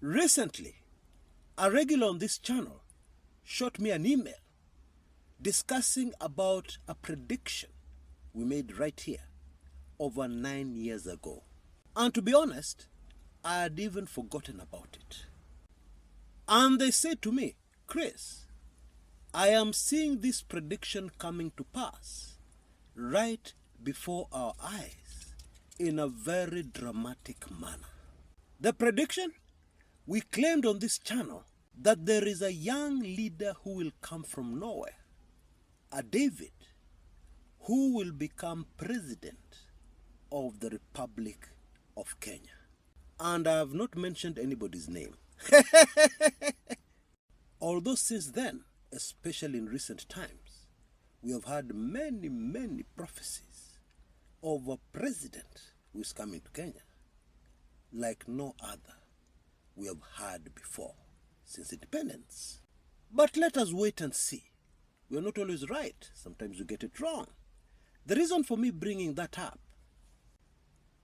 Recently, a regular on this channel shot me an email discussing about a prediction we made right here over 9 years ago. And to be honest, I had even forgotten about it. And they said to me, Chris, I am seeing this prediction coming to pass right before our eyes in a very dramatic manner. The prediction? We claimed on this channel that there is a young leader who will come from nowhere, a David, who will become president of the Republic of Kenya. And I have not mentioned anybody's name. Although since then, especially in recent times, we have had many prophecies of a president who is coming to Kenya like no other we have had before since independence. But let us wait and see. We are not always right. Sometimes we get it wrong. The reason for me bringing that up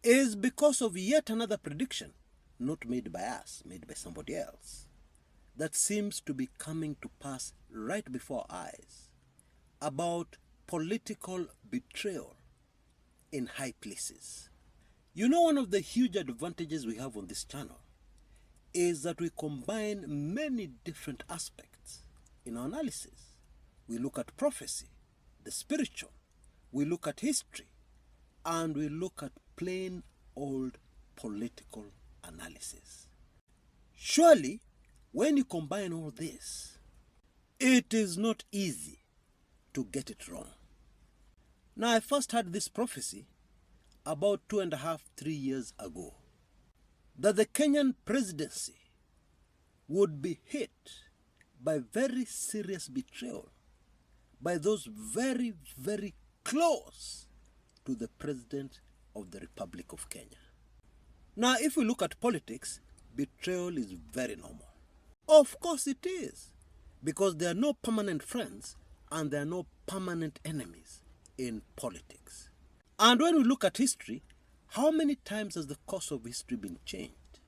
is because of yet another prediction, not made by us, made by somebody else, that seems to be coming to pass right before our eyes about political betrayal in high places. You know, one of the huge advantages we have on this channel is that we combine many different aspects in our analysis. We look at prophecy, the spiritual, we look at history, and we look at plain old political analysis. Surely, when you combine all this, it is not easy to get it wrong. Now, I first had this prophecy about 2.5, 3 years ago, that the Kenyan presidency would be hit by very serious betrayal by those very close to the president of the Republic of Kenya. Now, if we look at politics, betrayal is very normal. Of course it is, because there are no permanent friends and there are no permanent enemies in politics. And when we look at history, how many times has the course of history been changed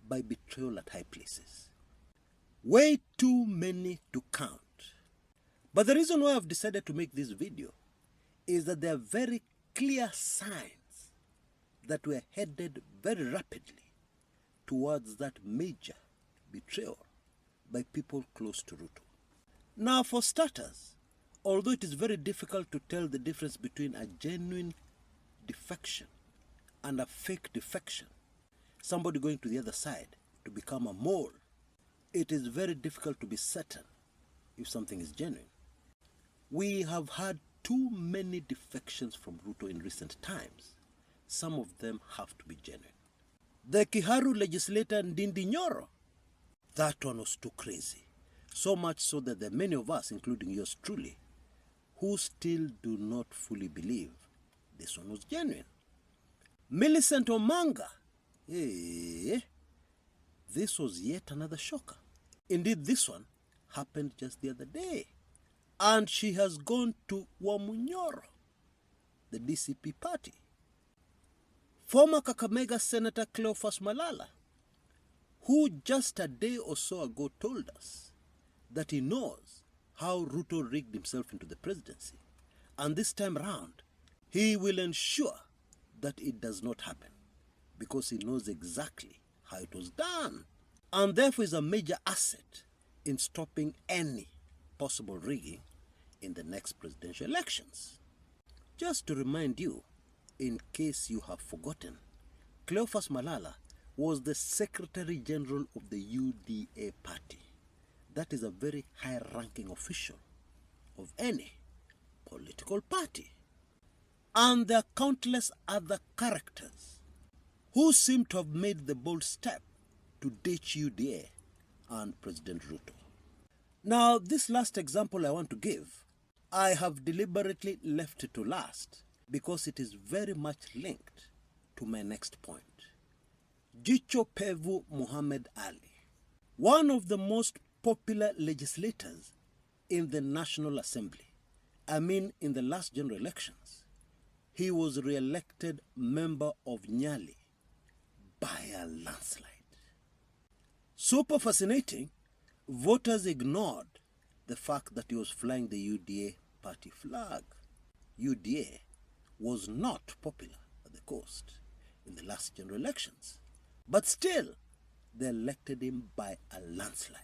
by betrayal at high places? Way too many to count. But the reason why I've decided to make this video is that there are very clear signs that we're headed very rapidly towards that major betrayal by people close to Ruto. Now, for starters, although it is very difficult to tell the difference between a genuine defection and a fake defection, somebody going to the other side to become a mole, it is very difficult to be certain if something is genuine. We have had too many defections from Ruto in recent times. Some of them have to be genuine. The Kiharu legislator Ndindi Nyoro, that one was too crazy. So much so that there are many of us, including yours truly, who still do not fully believe this one was genuine. Millicent Omanga, this was yet another shocker. Indeed, this one happened just the other day. And she has gone to Wamunyoro, the DCP party. Former Kakamega Senator Cleophas Malala, who just a day or so ago told us that he knows how Ruto rigged himself into the presidency. And this time round, he will ensure that it does not happen because he knows exactly how it was done. And therefore is a major asset in stopping any possible rigging in the next presidential elections. Just to remind you, in case you have forgotten, Cleophas Malala was the Secretary General of the UDA party. That is a very high-ranking official of any political party. And there are countless other characters who seem to have made the bold step to ditch UDA and President Ruto. Now, this last example I want to give, I have deliberately left it to last because it is very much linked to my next point. Jicho Pevu Muhammad Ali, one of the most popular legislators in the National Assembly. I mean, in the last general elections, he was re-elected member of Nyali by a landslide. Super fascinating, voters ignored the fact that he was flying the UDA party flag. UDA was not popular at the coast in the last general elections, but still they elected him by a landslide.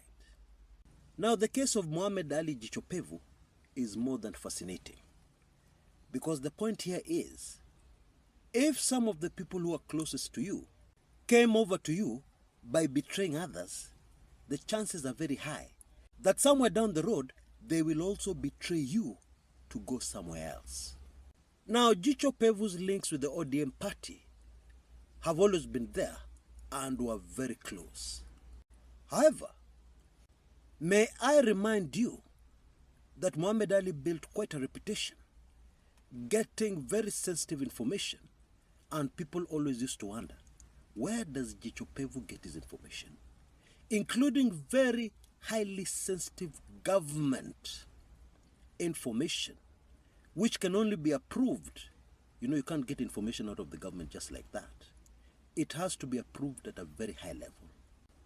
Now the case of Mohamed Ali Jichopevu is more than fascinating, because the point here is, if some of the people who are closest to you came over to you by betraying others, the chances are very high that somewhere down the road they will also betray you to go somewhere else. Now, Jichopevu's links with the ODM party have always been there and were very close. However, may I remind you that Muhammad Ali built quite a reputation getting very sensitive information, and people always used to wonder, where does Jichopevu get his information? Including very highly sensitive government information, which can only be approved. You know, you can't get information out of the government just like that. It has to be approved at a very high level.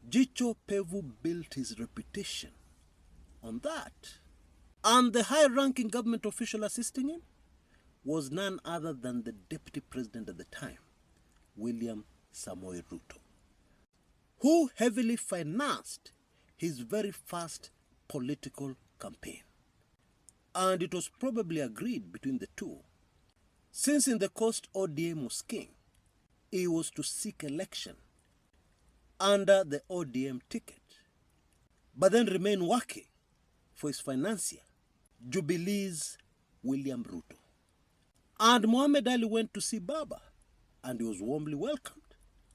Jichopevu built his reputation on that. And the high-ranking government official assisting him was none other than the deputy president at the time, William Samoei Ruto, who heavily financed his very first political campaign. And it was probably agreed between the two, since in the coast ODM was king, he was to seek election under the ODM ticket, but then remain working for his financier, Jubilee's William Ruto. And Muhammad Ali went to see Baba, and he was warmly welcomed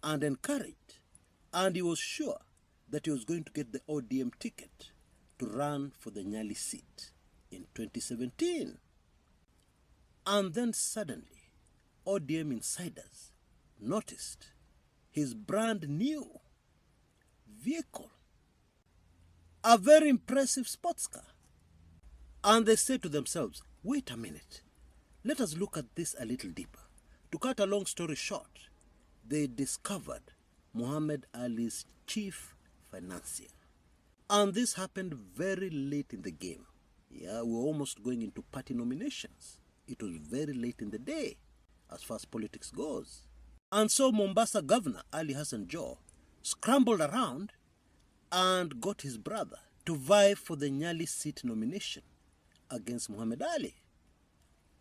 and encouraged, and he was sure that he was going to get the ODM ticket to run for the Nyali seat in 2017. And then suddenly, ODM insiders noticed his brand new vehicle, a very impressive sports car. And they said to themselves, wait a minute, let us look at this a little deeper. To cut a long story short, they discovered Muhammad Ali's chief financier. And this happened very late in the game. Yeah, we were almost going into party nominations. It was very late in the day, as far as politics goes. And so Mombasa Governor Ali Hassan Joho scrambled around and got his brother to vie for the Nyali seat nomination against Muhammad Ali.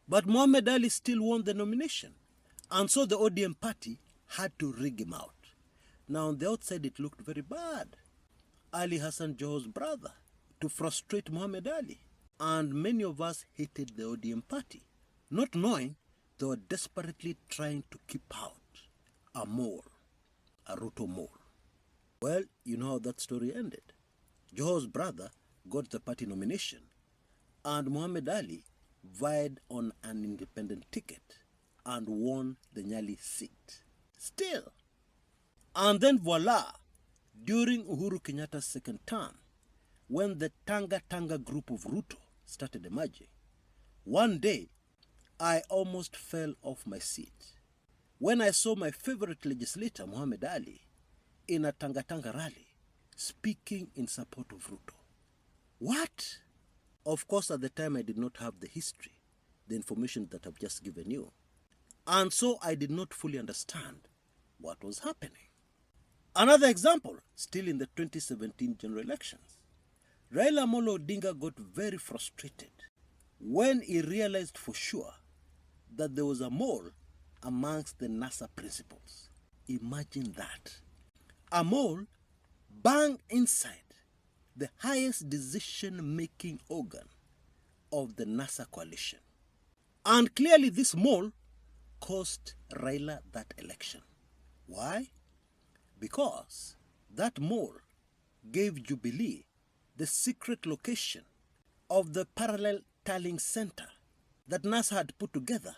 But Muhammad Ali still won the nomination, and so the ODM party had to rig him out. Now on the outside it looked very bad. Ali Hassan Joho's brother to frustrate Muhammad Ali, and many of us hated the ODM party, not knowing they were desperately trying to keep out a mole, a Ruto mole. Well, you know how that story ended. Joho's brother got the party nomination, and Muhammad Ali vied on an independent ticket and won the Nyali seat. Still. And then voila, during Uhuru Kenyatta's second term, when the Tanga group of Ruto started emerging, one day I almost fell off my seat when I saw my favorite legislator, Muhammad Ali, in a Tanga rally, speaking in support of Ruto. What? Of course, at the time I did not have the history, the information that I've just given you. And so I did not fully understand what was happening. Another example, still in the 2017 general elections, Raila Amolo Odinga got very frustrated when he realized for sure that there was a mole amongst the NASA principals. Imagine that. A mole bang inside the highest decision-making organ of the NASA coalition. And clearly this mole cost Raila that election. Why? Because that mole gave Jubilee the secret location of the parallel tallying center that NASA had put together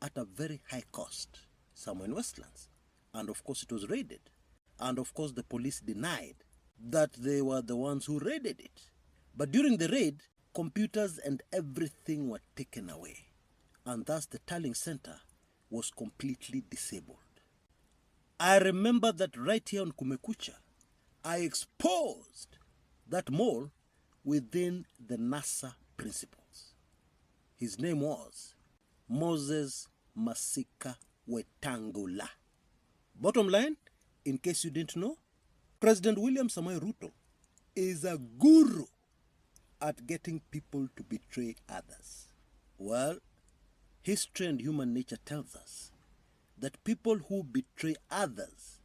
at a very high cost, somewhere in Westlands. And of course it was raided. And of course the police denied that they were the ones who raided it. But during the raid, computers and everything were taken away. And thus the tallying center was completely disabled. I remember that right here on Kumekucha, I exposed that mole within the NASA principles. His name was Moses Masika Wetangula. Bottom line, in case you didn't know, President William Samoei Ruto is a guru at getting people to betray others. Well, history and human nature tells us that people who betray others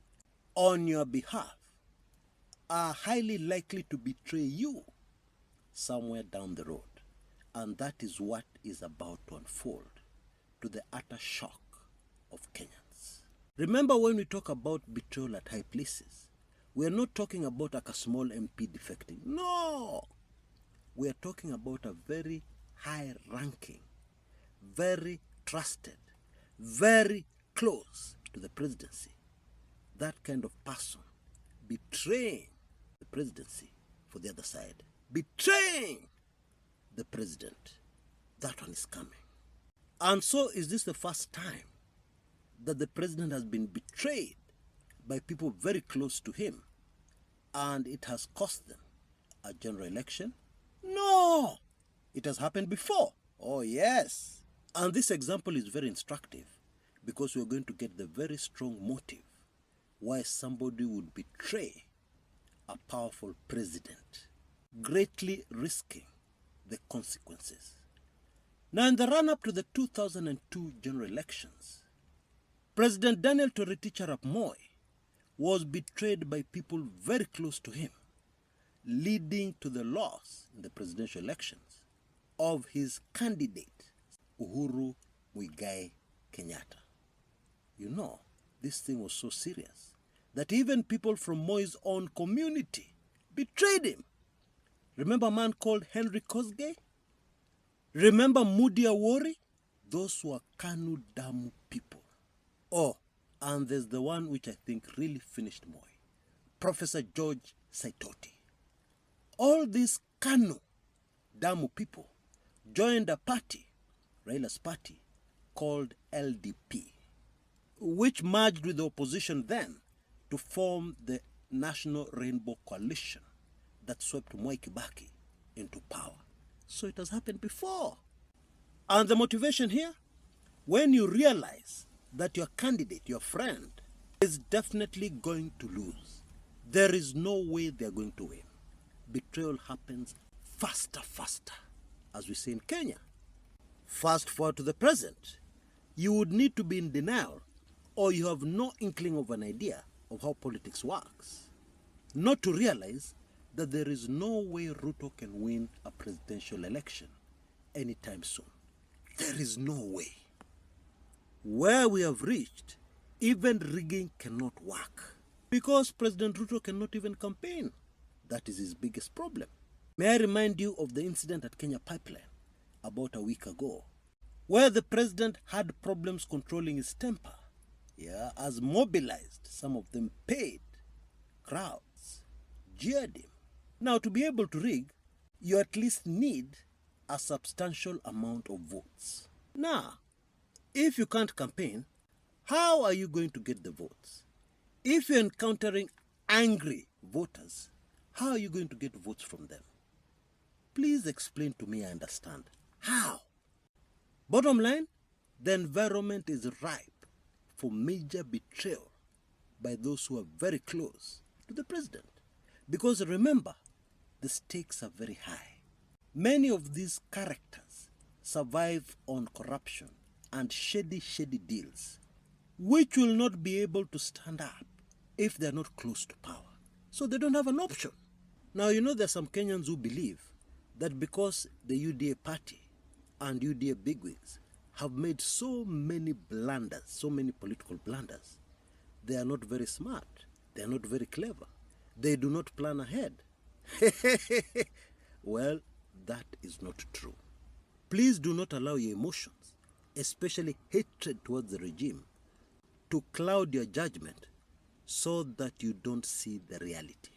on your behalf are highly likely to betray you somewhere down the road. And that is what is about to unfold, to the utter shock of Kenyans. Remember, when we talk about betrayal at high places, we are not talking about like a small MP defecting. No! We are talking about a very high-ranking, very trusted, very close to the presidency. That kind of person betraying the presidency for the other side. Betraying the president. That one is coming. And so is this the first time that the president has been betrayed by people very close to him and it has cost them a general election? No! It has happened before. Oh yes. And this example is very instructive because we are going to get the very strong motive why somebody would betray a powerful president, greatly risking the consequences. Now, in the run-up to the 2002 general elections, President Daniel Toroitich arap Moi was betrayed by people very close to him, leading to the loss in the presidential elections of his candidate, Uhuru Muigai Kenyatta. You know, this thing was so serious that even people from Moi's own community betrayed him. Remember a man called Henry Kosgei? Remember Mudi Awori? Those were Kanu Damu people. Oh, and there's the one which I think really finished Moi, Professor George Saitoti. All these Kanu Damu people joined a party, Raila's party, called LDP, which merged with the opposition then to form the National Rainbow Coalition that swept Mwai Kibaki into power. So it has happened before. And the motivation here, when you realize that your candidate, your friend, is definitely going to lose, there is no way they are going to win. Betrayal happens faster, as we say in Kenya. Fast forward to the present, you would need to be in denial or you have no inkling of an idea of how politics works, not to realize that there is no way Ruto can win a presidential election anytime soon. There is no way. Where we have reached, even rigging cannot work because President Ruto cannot even campaign. That is his biggest problem. May I remind you of the incident at Kenya Pipeline about a week ago, where the president had problems controlling his temper. As mobilized, some of them paid, crowds jeered him. Now, to be able to rig, you at least need a substantial amount of votes. Now, if you can't campaign, how are you going to get the votes? If you're encountering angry voters, how are you going to get votes from them? Please explain to me, I understand. How? Bottom line, the environment is ripe for major betrayal by those who are very close to the president. Because remember, the stakes are very high. Many of these characters survive on corruption and shady deals, which will not be able to stand up if they're not close to power. So they don't have an option. Now, you know, there are some Kenyans who believe that because the UDA party and UDA bigwigs have made so many blunders, so many political blunders, they are not very smart. They are not very clever. They do not plan ahead. Well, that is not true. Please do not allow your emotions, especially hatred towards the regime, to cloud your judgment so that you don't see the reality.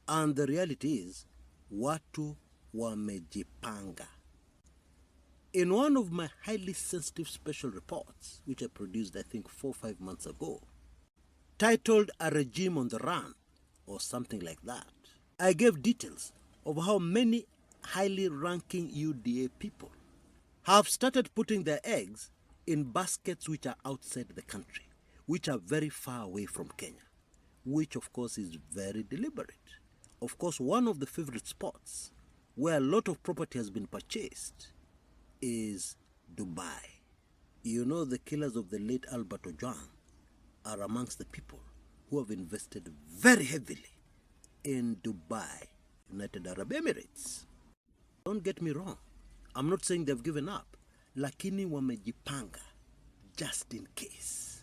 And the reality is, watu wamejipanga. In one of my highly sensitive special reports, which I produced I think 4 or 5 months ago, titled A Regime on the Run, or something like that. I gave details of how many highly ranking UDA people have started putting their eggs in baskets which are outside the country, which are very far away from Kenya, which of course is very deliberate. Of course, one of the favorite spots where a lot of property has been purchased is Dubai. You know, the killers of the late Albert Ojwang are amongst the people who have invested very heavily in Dubai, United Arab Emirates. Don't get me wrong, I'm not saying they've given up, lakini wamejipanga just in case.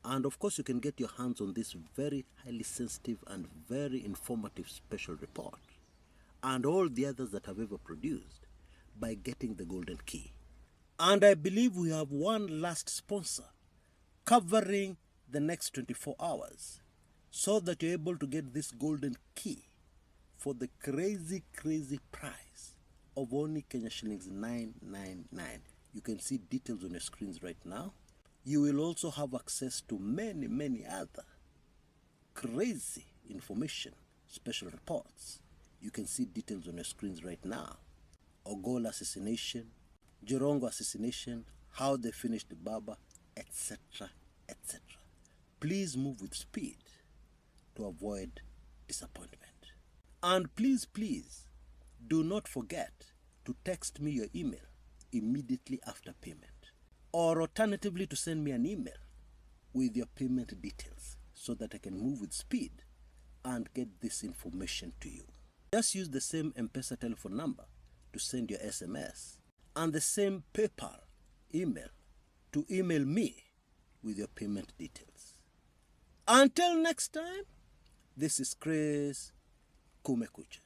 And of course you can get your hands on this very highly sensitive and very informative special report and all the others that I've ever produced by getting the golden key. And I believe we have one last sponsor covering the next 24 hours so that you're able to get this golden key for the crazy, crazy price of only Kenya shillings 999. You can see details on your screens right now. You will also have access to many, many other crazy information, special reports. You can see details on your screens right now. Ogola assassination, Jirongo assassination, how they finished the Baba, etc., etc. Please move with speed to avoid disappointment. And please, please, do not forget to text me your email immediately after payment. Or alternatively to send me an email with your payment details so that I can move with speed and get this information to you. Just use the same M-Pesa telephone number to send your SMS and the same PayPal email to email me with your payment details. Until next time, this is Chris Kumekucha.